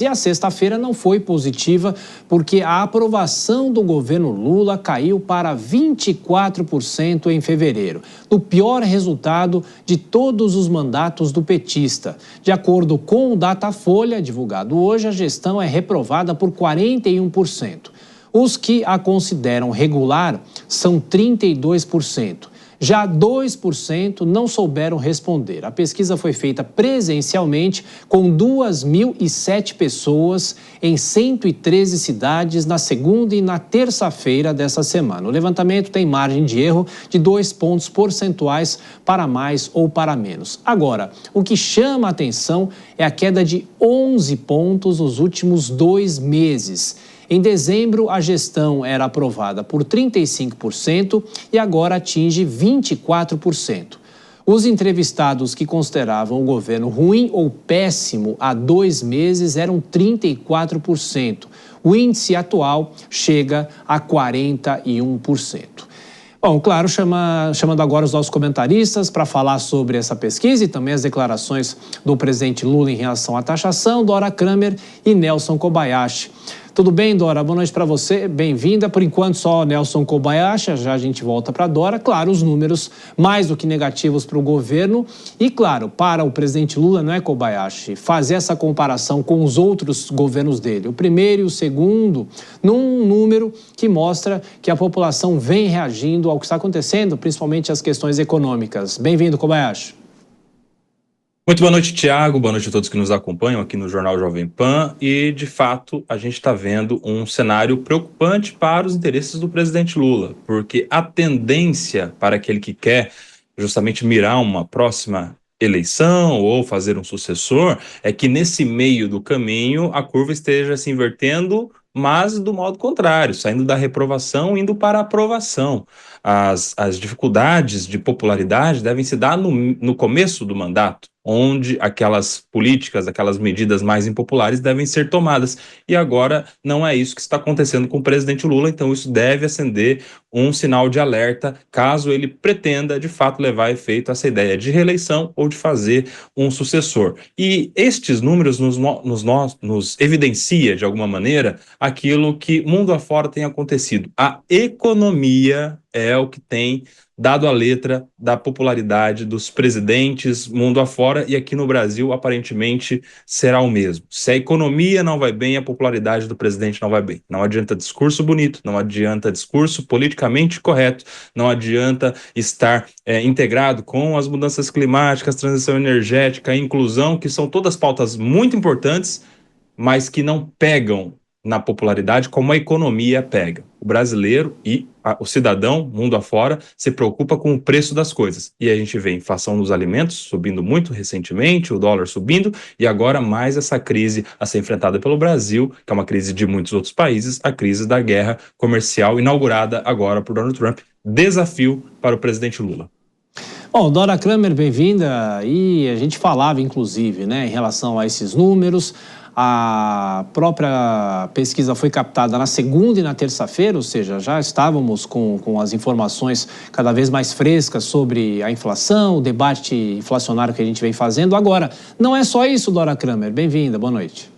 E a sexta-feira não foi positiva porque a aprovação do governo Lula caiu para 24% em fevereiro, o pior resultado de todos os mandatos do petista. De acordo com o Datafolha, divulgado hoje, a gestão é reprovada por 41%. Os que a consideram regular são 32%. Já 2% não souberam responder. A pesquisa foi feita presencialmente com 2.007 pessoas em 113 cidades na segunda e na terça-feira dessa semana. O levantamento tem margem de erro de 2 pontos percentuais para mais ou para menos. Agora, o que chama a atenção é a queda de 11 pontos nos últimos 2 meses. Em dezembro, a gestão era aprovada por 35% e agora atinge 24%. Os entrevistados que consideravam o governo ruim ou péssimo há 2 meses eram 34%. O índice atual chega a 41%. Bom, claro, chamando agora os nossos comentaristas para falar sobre essa pesquisa e também as declarações do presidente Lula em relação à taxação, Dora Kramer e Nelson Kobayashi. Tudo bem, Dora? Boa noite para você, bem-vinda. Por enquanto, só Nelson Kobayashi, já a gente volta para Dora. Claro, os números mais do que negativos para o governo e, claro, para o presidente Lula, não é, Kobayashi, fazer essa comparação com os outros governos dele, o primeiro e o segundo, num número que mostra que a população vem reagindo ao que está acontecendo, principalmente as questões econômicas. Bem-vindo, Kobayashi. Muito boa noite, Tiago. Boa noite a todos que nos acompanham aqui no Jornal Jovem Pan. E, de fato, a gente está vendo um cenário preocupante para os interesses do presidente Lula, porque a tendência para aquele que quer justamente mirar uma próxima eleição ou fazer um sucessor é que nesse meio do caminho a curva esteja se invertendo, mas do modo contrário, saindo da reprovação, indo para a aprovação. As dificuldades de popularidade devem se dar no começo do mandato, onde aquelas políticas, aquelas medidas mais impopulares devem ser tomadas. E agora não é isso que está acontecendo com o presidente Lula, então isso deve acender um sinal de alerta, caso ele pretenda, de fato, levar a efeito essa ideia de reeleição ou de fazer um sucessor. E estes números nos evidencia, de alguma maneira, aquilo que mundo afora tem acontecido. A economia é o que tem dado a letra da popularidade dos presidentes mundo afora, e aqui no Brasil aparentemente será o mesmo. Se a economia não vai bem, a popularidade do presidente não vai bem. Não adianta discurso bonito, não adianta discurso politicamente correto, não adianta estar integrado com as mudanças climáticas, transição energética, inclusão, que são todas pautas muito importantes, mas que não pegam na popularidade como a economia pega. O brasileiro e o cidadão, mundo afora, se preocupa com o preço das coisas. E a gente vê a inflação dos alimentos subindo muito recentemente, o dólar subindo, e agora mais essa crise a ser enfrentada pelo Brasil, que é uma crise de muitos outros países, a crise da guerra comercial inaugurada agora por Donald Trump. Desafio para o presidente Lula. Bom, Dora Kramer, bem-vinda. E a gente falava, inclusive, em relação a esses números. A própria pesquisa foi captada na segunda e na terça-feira, ou seja, já estávamos com as informações cada vez mais frescas sobre a inflação, o debate inflacionário que a gente vem fazendo. Agora, não é só isso, Dora Kramer. Bem-vinda, boa noite.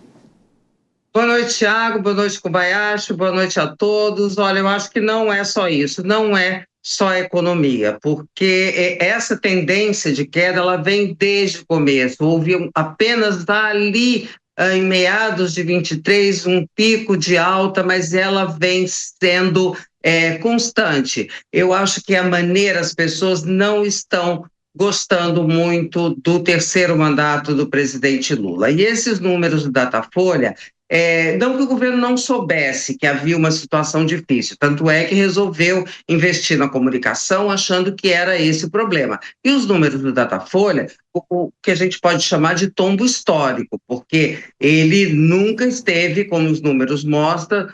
Boa noite, Tiago. Boa noite, Kobayashi. Boa noite a todos. Olha, eu acho que não é só isso, não é só a economia, porque essa tendência de queda, ela vem desde o começo. Houve apenas ali em meados de 23, um pico de alta, mas ela vem sendo constante. Eu acho que a maneira, as pessoas não estão gostando muito do terceiro mandato do presidente Lula. E esses números do Datafolha, não que o governo não soubesse que havia uma situação difícil, tanto é que resolveu investir na comunicação achando que era esse o problema. E os números do Datafolha, o que a gente pode chamar de tombo histórico, porque ele nunca esteve, como os números mostram,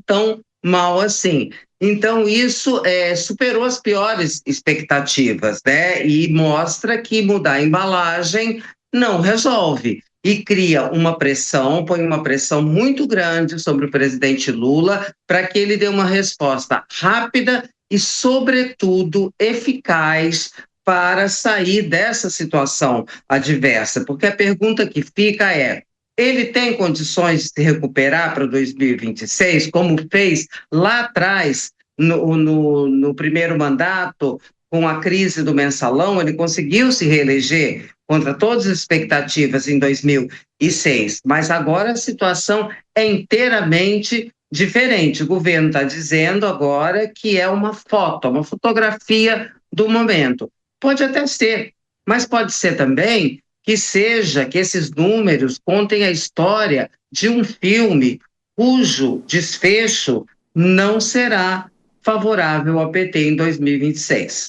tão mal assim. Então, isso superou as piores expectativas, e mostra que mudar a embalagem não resolve. E cria uma pressão, põe uma pressão muito grande sobre o presidente Lula para que ele dê uma resposta rápida e, sobretudo, eficaz para sair dessa situação adversa. Porque a pergunta que fica é: ele tem condições de se recuperar para 2026, como fez lá atrás, no primeiro mandato, com a crise do mensalão, ele conseguiu se reeleger contra todas as expectativas em 2006, mas agora a situação é inteiramente diferente. O governo está dizendo agora que é uma foto, uma fotografia do momento. Pode até ser, mas pode ser também que seja que esses números contem a história de um filme cujo desfecho não será favorável ao PT em 2026.